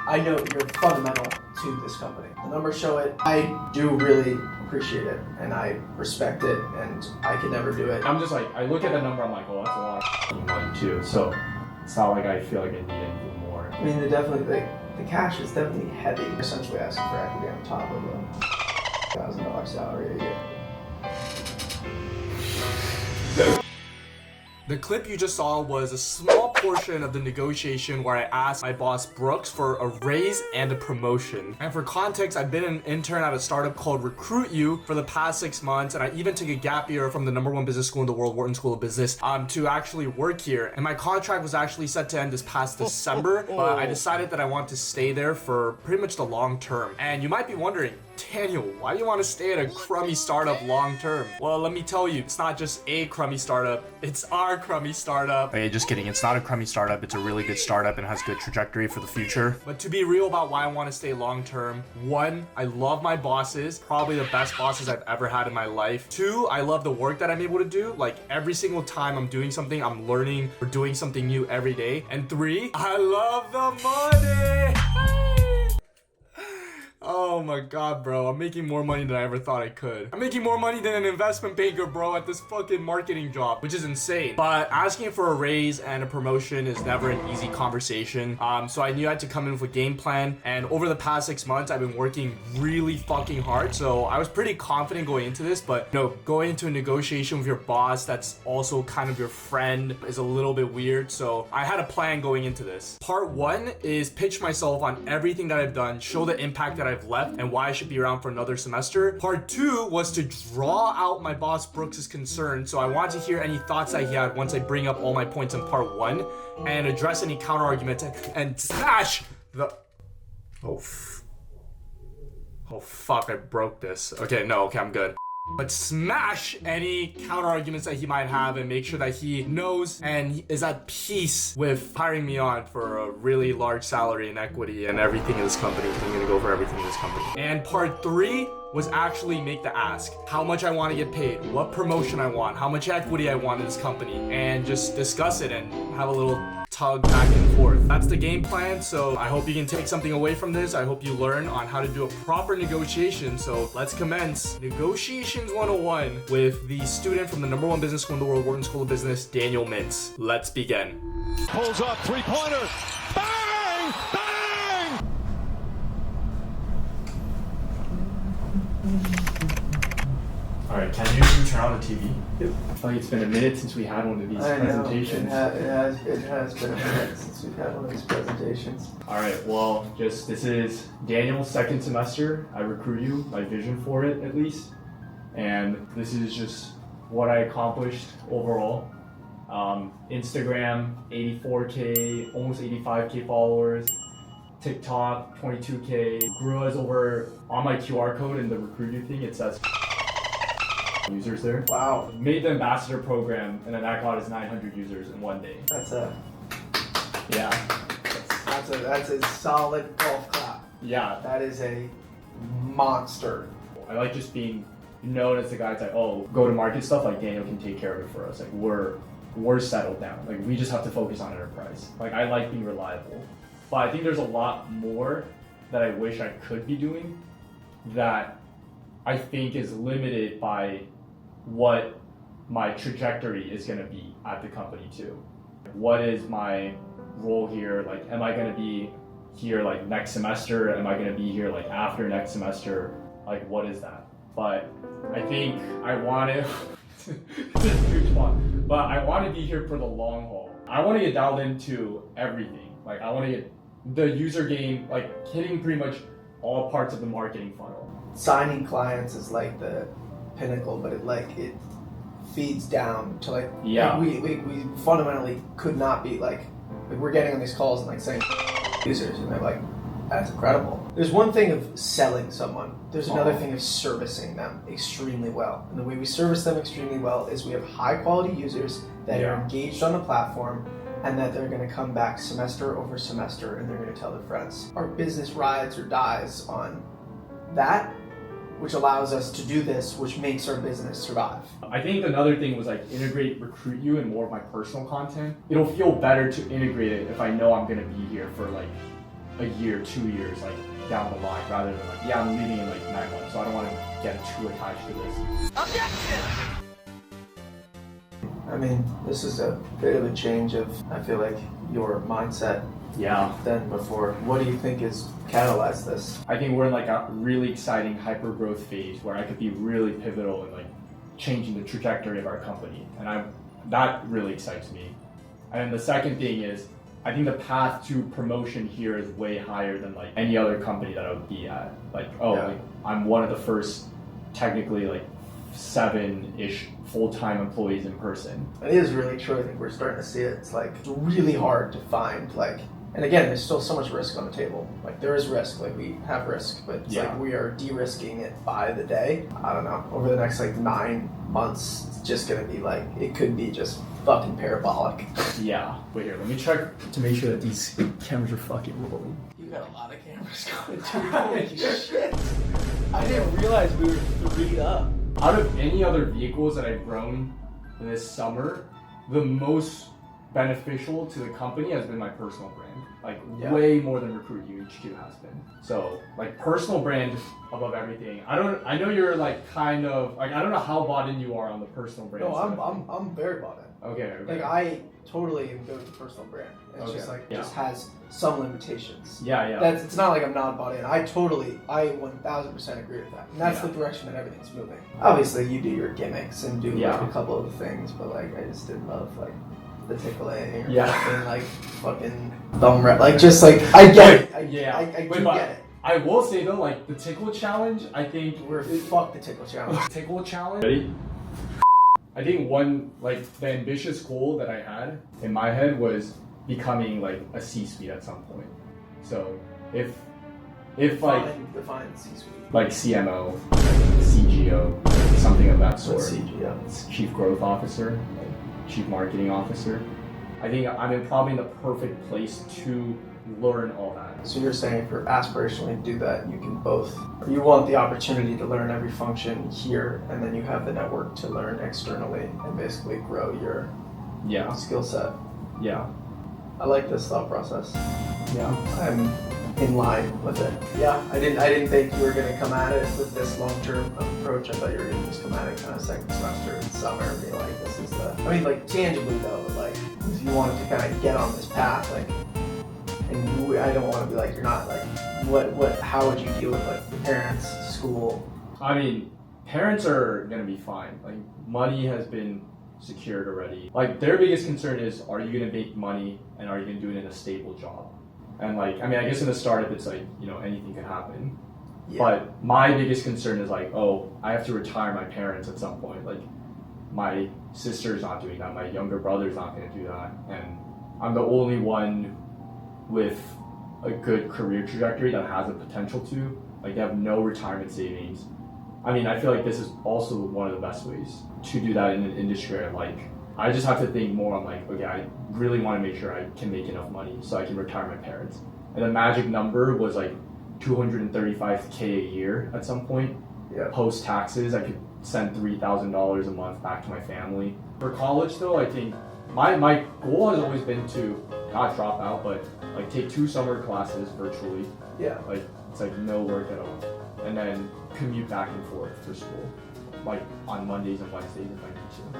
I know you're fundamental to this company. The numbers show it. I do really appreciate it, and I respect it, and I could never do it. I'm just like, I look at the number, I'm like, oh, that's a lot of money too. So it's not like I feel like I need anything more. I mean, the cash is definitely heavy. You're essentially asking for equity on top of a $1,000 salary a year. The clip you just saw was a small portion of the negotiation where I asked my boss Brooks for a raise and a promotion. And for context, I've been an intern at a startup called Recruit You for the past 6 months, and I even took a gap year from the #1 business school in the world, Wharton School of Business, to actually work here. And my contract was actually set to end this past December, but I decided that I want to stay there for pretty much the long term. And you might be wondering, Daniel, why do you want to stay at a crummy startup long term? Well, let me tell you, it's not just a crummy startup, it's our crummy startup. Okay, just kidding, it's not a crummy startup, it's a really good startup and has good trajectory for the future. But to be real about why I want to stay long term, 1, I love my bosses, probably the best bosses I've ever had in my life. 2, I love the work that I'm able to do. Like every single time I'm doing something, I'm learning or doing something new every day. And 3, I love the money. Oh my god, bro. I'm making more money than I ever thought I could. I'm making more money than an investment banker, bro, at this fucking marketing job, which is insane. But asking for a raise and a promotion is never an easy conversation. So I knew I had to come in with a game plan. And over the past 6 months, I've been working really fucking hard. So I was pretty confident going into this, but going into a negotiation with your boss that's also kind of your friend is a little bit weird. So I had a plan going into this. Part 1 is pitch myself on everything that I've done, show the impact that I've left and why I should be around for another semester. Part 2 was to draw out my boss Brooks's concern, so I wanted to hear any thoughts that he had once I bring up all my points in part 1 and address any counter arguments and smash the oh fuck, I broke this. Okay, I'm good. But smash any counter arguments that he might have and make sure that he knows and is at peace with hiring me on for a really large salary and equity and everything in this company. I'm gonna go for everything in this company. And part 3 was actually make the ask. How much I want to get paid, what promotion I want, how much equity I want in this company, and just discuss it and have a little tug back and forth. That's the game plan, so I hope you can take something away from this. I hope you learn on how to do a proper negotiation. So let's commence Negotiations 101 with the student from the #1 business school in the world, Wharton School of Business, Daniel Mintz. Let's begin. Pulls up, three-pointer, bang, bang! Alright, can you turn on the TV? Yep. I feel like it's been a minute since we had one of these presentations. It has been a minute since we've had one of these presentations. Alright, well, this is Daniel's second semester. I Recruit You, my vision for it at least. And this is just what I accomplished overall. Instagram, 84K, almost 85K followers. TikTok, 22K. Grew us over, on my QR code in the Recruit You thing, it says users there. Wow. Made the ambassador program, and then that got us 900 users in one day. That's a solid golf clap. Yeah. That is a monster. I like just being known as the guy that's like, oh, go to market stuff, like Daniel can take care of it for us. Like we're settled down. Like we just have to focus on enterprise. Like I like being reliable. But I think there's a lot more that I wish I could be doing that I think is limited by what my trajectory is going to be at the company too. What is my role here? Like, am I going to be here like next semester? Am I going to be here like after next semester? Like, what is that? But I think I want to, it's a huge one, but I want to be here for the long haul. I want to get dialed into everything. Like, I want to get the user game, like hitting pretty much all parts of the marketing funnel. Signing clients is like the pinnacle, but it feeds down to like we fundamentally could not be like we're getting on these calls and like saying users and they're like, that's incredible. There's one thing of selling someone, there's another thing of servicing them extremely well. And the way we service them extremely well is we have high quality users that are engaged on the platform and that they're going to come back semester over semester and they're going to tell their friends. Our business rides or dies on that, which allows us to do this, which makes our business survive. I think another thing was like integrate Recruit You in more of my personal content. It'll feel better to integrate it if I know I'm gonna be here for like a year, 2 years, like down the line, rather than like, yeah, I'm leaving in like 9 months, so I don't want to get too attached to this. I mean, this is a bit of a change of, I feel like, your mindset than before. What do you think has catalyzed this? I think we're in like a really exciting hyper growth phase where I could be really pivotal in like changing the trajectory of our company, and that really excites me. And then the second thing is, I think the path to promotion here is way higher than like any other company that I would be at. Like, like, I'm one of the first, technically, like 7-ish full-time employees in person. It is really true. I think we're starting to see it. It's like it's really hard to find like, and again, there's still so much risk on the table. Like there is risk, like we have risk, but it's like we are de-risking it by the day. I don't know. Over the next like 9 months, it's just gonna be like, it could be just fucking parabolic. Yeah. Wait here, let me check to make sure that these cameras are fucking rolling. You got a lot of cameras going too. Holy shit. I didn't realize we were 3'd up. Out of any other vehicles that I've grown this summer, the most beneficial to the company has been my personal brand. Like way more than Recruit You HQ has been. So like personal brand above everything. I know you're like kind of like, I don't know how bought in you are on the personal brand. No, I'm very bought in. Okay. Like I totally am good with the personal brand. It's just like just has some limitations. It's not like I'm not bought in. I 1000% agree with that. And that's the direction that everything's moving. Obviously you do your gimmicks and do like a couple of things, but like I just didn't love like the tickling or fucking thumb rep. Like just like I get it. I get it. I will say though, like the tickle challenge, I think fuck the tickle challenge. Tickle challenge. Ready? I think one, like, the ambitious goal that I had in my head was becoming, like, a C-suite at some point. So, if define C-suite. Like CMO, CGO, something of that sort. What's CGO? It's Chief Growth Officer, like Chief Marketing Officer. I think I'm probably in the perfect place to learn all that. So you're saying for aspirationally do that, you can both, you want the opportunity to learn every function here, and then you have the network to learn externally and basically grow your skill set. Yeah. I like this thought process. Yeah. I'm in line with it. Yeah, I didn't think you were gonna come at it with this long-term approach. I thought you were gonna just come at it kind of second semester in summer and be like, this is the, I mean like tangibly though, like if you wanted to kind of get on this path, like, and I don't want to be like, you're not like, how would you deal with like your parents, school? I mean, parents are gonna be fine. Like money has been secured already. Like their biggest concern is, are you gonna make money and are you gonna do it in a stable job? And like, I mean, I guess in the startup it's like, you know, anything can happen. Yeah. But my biggest concern is like, oh, I have to retire my parents at some point. Like my sister's not doing that, my younger brother's not gonna do that. And I'm the only one with a good career trajectory that has the potential to. Like they have no retirement savings. I mean, I feel like this is also one of the best ways to do that in an industry I like. I just have to think more on like, okay, I really want to make sure I can make enough money so I can retire my parents. And the magic number was like $235K a year at some point. Yeah. Post taxes, I could send $3,000 a month back to my family. For college though, I think my goal has always been to not drop out, but like take 2 summer classes virtually. Yeah. Like it's like no work at all. And then commute back and forth for school. Like on Mondays and Wednesdays if I need to.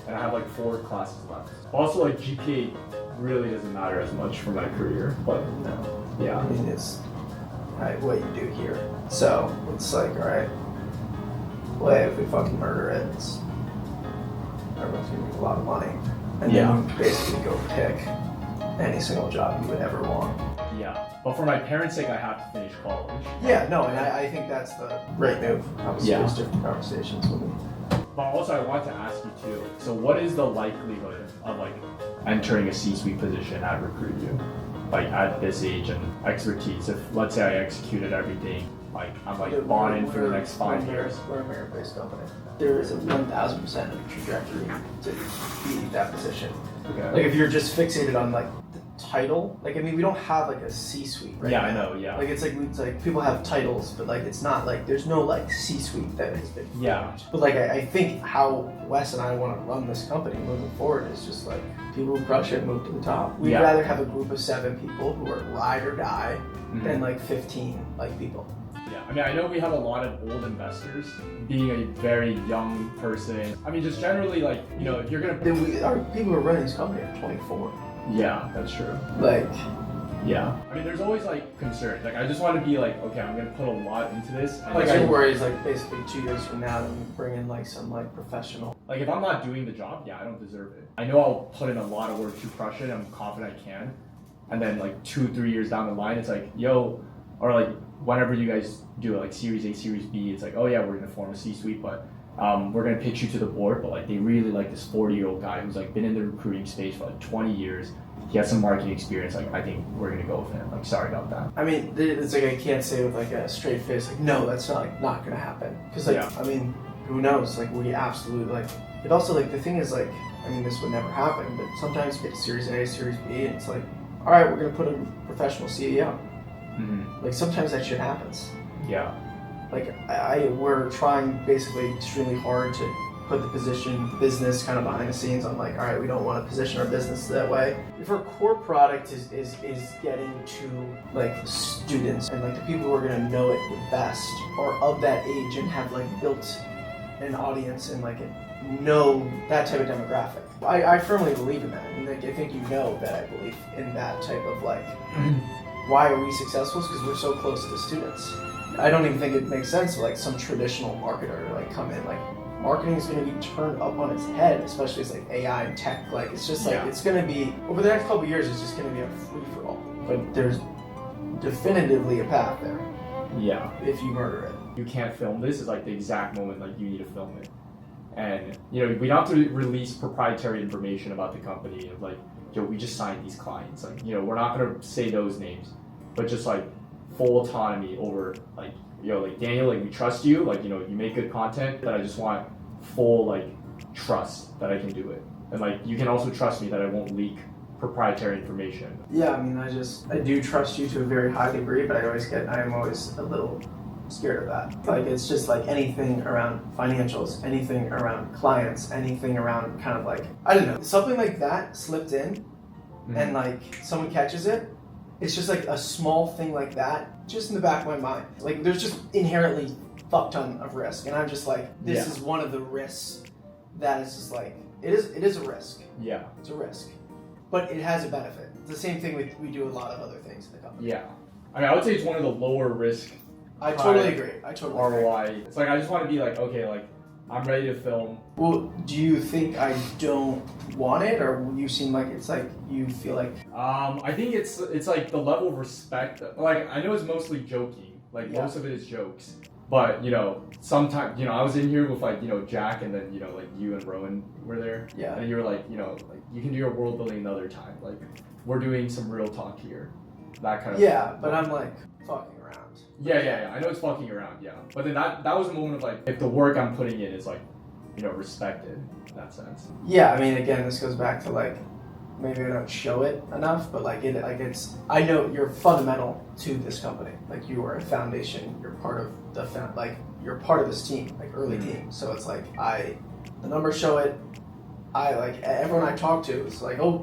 And I have like 4 classes left. Also like GPA really doesn't matter as much for my career, but no. Yeah. I mean it's what you do here. So it's like, alright, well if we fucking murder it, everyone's gonna make a lot of money. And then you basically go pick any single job you would ever want. Yeah, but for my parents' sake, I have to finish college. Yeah, no, and I think that's the right move. Obviously, there's different conversations with me. But also, I want to ask you too. So, what is the likelihood of like entering a C-suite position at Recruit You, like at this age and expertise? If let's say I executed everything, like I'm like bought in for the next 5 years. We're a merit-based company. There is a 1,000% trajectory to be that position. Okay. Like if you're just fixated on like title. Like, I mean, we don't have like a C-suite right Yeah, now. I know, yeah. Like, it's like people have titles, but like it's not like there's no like C-suite that has been. Yeah. But like I think how Wes and I want to run this company moving forward is just like people who crush it move to the top. We'd rather have a group of 7 people who are ride or die than like 15 like people. Yeah, I mean, I know we have a lot of old investors. Being a very young person, I mean, just generally, like, you know, if you're gonna. Our people who are running this company are 24. Yeah, that's true. Like, yeah. I mean, there's always like concerns. Like, I just want to be like, okay, I'm gonna put a lot into this. And, like your worry is like basically 2 years from now, then bring in like some like professional. Like, if I'm not doing the job, yeah, I don't deserve it. I know I'll put in a lot of work to crush it. I'm confident I can. And then like 2-3 years down the line, it's like, yo, or like whenever you guys do it, like Series A, Series B, it's like, oh yeah, we're gonna form a C-suite, but we're gonna pitch you to the board. But like, they really like this 40-year-old guy who's like been in the recruiting space for like 20 years. He has some marketing experience. Like, I think we're gonna go with him. Like, sorry about that. I mean, it's like I can't say with like a straight face, like, no, that's not gonna happen. Because like, I mean, who knows? Like, we absolutely like. It also like the thing is like, I mean, this would never happen, but sometimes you get to Series A, Series B, and it's like, all right, we're gonna put a professional CEO. Like, sometimes that shit happens. Yeah. Like, we're trying basically extremely hard to put the business kind of behind the scenes. I'm like, all right, we don't want to position our business that way. If our core product is getting to like students and like the people who are gonna know it the best are of that age and have like built an audience and like know that type of demographic. I firmly believe in that, and like I think you know that I believe in that type of like. Why are we successful? Because we're so close to the students. I don't even think it makes sense for like some traditional marketer to like come in. Like, marketing is going to be turned up on its head, especially as like AI and tech. Like, it's just like it's going to be over the next couple of years. It's just going to be a free for all. But there's definitively a path there. Yeah. If you murder it, you can't film this. Is like the exact moment like you need to film it, and you know we don't have to release proprietary information about the company of like. Yo, we just signed these clients. Like, you know, we're not gonna say those names, but just like full autonomy over like, yo, like Daniel, like we trust you. Like, you know, you make good content, but I just want full like trust that I can do it, and like you can also trust me that I won't leak proprietary information. Yeah, I mean, I do trust you to a very high degree, but I am always a little scared of that. Like, it's just like anything around financials, anything around clients, anything around kind of like, I don't know, something like that slipped in and like someone catches it. It's just like a small thing like that, just in the back of my mind. Like, there's just inherently fuck ton of risk. And I'm just like, this is one of the risks that is just like, it is a risk. Yeah. It's a risk. But it has a benefit. It's the same thing we do a lot of other things in the company. Yeah. I mean, I would say it's one of the lower risk. I totally agree. ROI. It's like I just want to be like, okay, like I'm ready to film. Well, do you think I don't want it, or you seem like it's like you feel like? I think it's like the level of respect. Like, I know it's mostly joking. Like most of it is jokes. But you know, sometimes I was in here with like Jack, and then like you and Rowan were there. Yeah. And you were like like you can do your world building another time. Like we're doing some real talk here. That kind of. Yeah, but I'm like fucking around. Yeah. I know it's fucking around, yeah. But then that was a moment of like, if the work I'm putting in is like, respected in that sense. Yeah, I mean, again, this goes back to like, maybe I don't show it enough, but like it's. I know you're fundamental to this company. Like, you are a foundation. You're part of you're part of this team, like early team. So it's like the numbers show it. I like everyone I talk to is like, oh,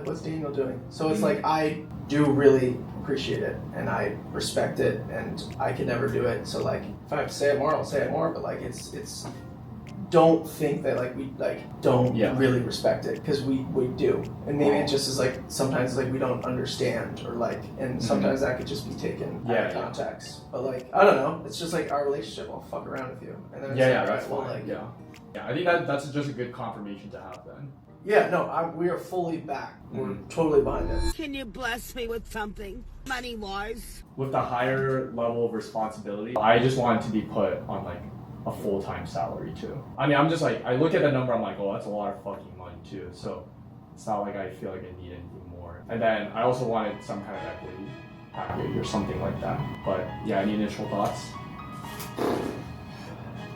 what's Daniel doing? So it's like I do really appreciate it, and I respect it, and I could never do it. So like, if I have to say it more, I'll say it more. But like, it's don't think that like we like don't really respect it, because we do, and maybe it just is like sometimes like we don't understand, or like, and sometimes that could just be taken out of context. But like, I don't know, it's just like our relationship. I'll fuck around with you, and then it's that's fine. Like, yeah, I think that's just a good confirmation to have then. Yeah, no, we are fully back. We're totally behind it. Can you bless me with something, money-wise? With the higher level of responsibility, I just wanted to be put on like a full-time salary too. I mean, I'm just like, I look at the number, I'm like, oh, that's a lot of fucking money too. So it's not like I feel like I need anything more. And then I also wanted some kind of equity package or something like that. But yeah, any initial thoughts?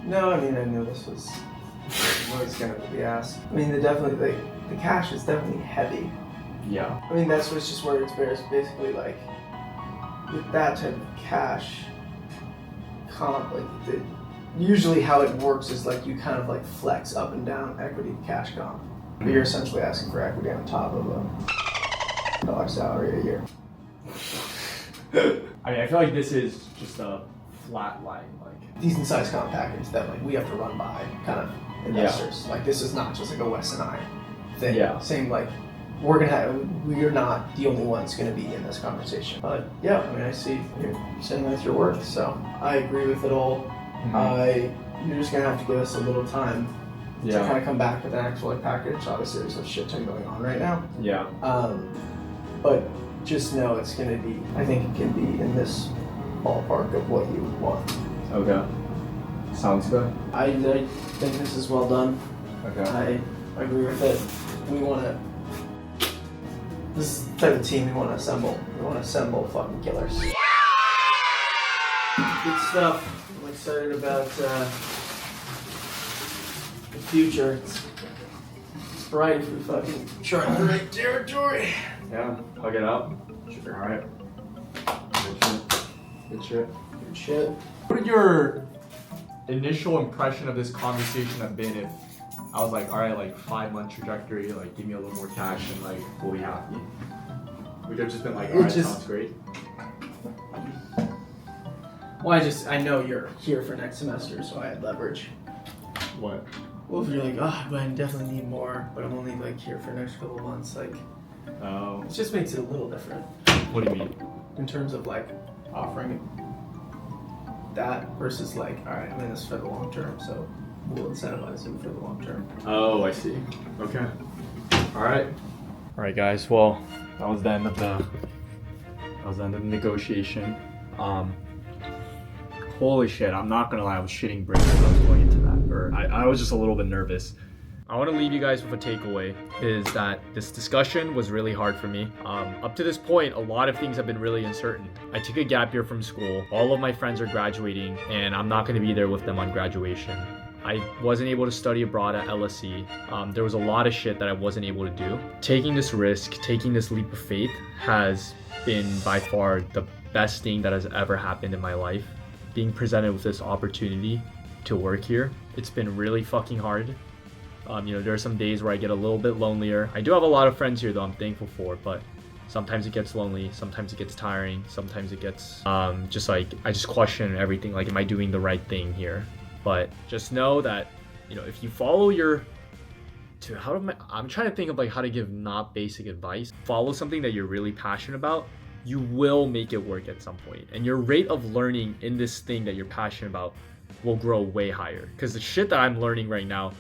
No, I mean, I knew this was going to be asked. I mean, the cash is definitely heavy Yeah. I mean, that's what's just where it's basically like, with that type of cash comp, like, usually how it works is like you kind of like flex up and down equity to cash comp. But you're essentially asking for equity on top of a dollar salary a year. I mean, I feel like this is just a flat line, like decent sized comp package that like we have to run by kind of investors. Like this is not just like a Wes and I thing. Yeah. Same like we're not the only ones going to be in this conversation. But yeah, I mean, I see you're saying that's your worth, so I agree with it all. You're just gonna have to give us a little time to kind of come back with an actual like package. Obviously, there's a shit ton going on right now. Yeah. But just know it's gonna be. I think it can be in this ballpark of what you want. Okay. Sounds good. I think this is well done. Okay. I agree with it. We want to. This is the type of team we want to assemble. We want to assemble fucking killers. Good stuff. I'm excited about the future. It's bright if we fucking chart the right territory. Yeah. Hug it up. Sure. All right. Good shit. Good shit. What would your initial impression of this conversation have been if I was like, all right, like 5-month trajectory, like give me a little more cash and like we'll be happy? Would you have just been like, all right, sounds great? Well, I know you're here for next semester, so I had leverage. What? Well, if you're like, oh, but I definitely need more, but I'm only like here for the next couple of months, like, it just makes it a little different. What do you mean? In terms of like offering that versus like, all right, I'm in this for the long term, so we'll incentivize you for the long term. Oh, I see. Okay. All right. All right, guys. Well, that was the end of the negotiation. Holy shit! I'm not gonna lie. I was shitting bricks as I was going into that, or I was just a little bit nervous. I want to leave you guys with a takeaway, is that this discussion was really hard for me. Up to this point, a lot of things have been really uncertain. I took a gap year from school. All of my friends are graduating, and I'm not going to be there with them on graduation. I wasn't able to study abroad at LSE. There was a lot of shit that I wasn't able to do. Taking this risk, taking this leap of faith has been by far the best thing that has ever happened in my life. Being presented with this opportunity to work here, it's been really fucking hard. There are some days where I get a little bit lonelier. I do have a lot of friends here though, I'm thankful for, but sometimes it gets lonely, sometimes it gets tiring, sometimes it gets just like, I just question everything, like, am I doing the right thing here? But just know that, if you follow I'm trying to think of like how to give not basic advice. Follow something that you're really passionate about, you will make it work at some point. And your rate of learning in this thing that you're passionate about will grow way higher. Because the shit that I'm learning right now,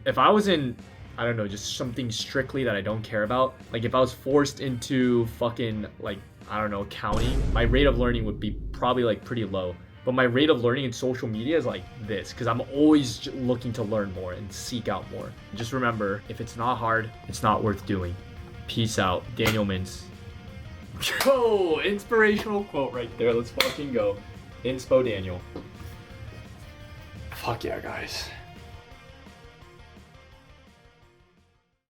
if I was in, I don't know, just something strictly that I don't care about, like if I was forced into fucking, like, I don't know, accounting, my rate of learning would be probably like pretty low. But my rate of learning in social media is like this, because I'm always looking to learn more and seek out more. Just remember, if it's not hard, it's not worth doing. Peace out. Daniel Mintz. Yo, inspirational quote right there. Let's fucking go. Inspo Daniel. Fuck yeah, guys.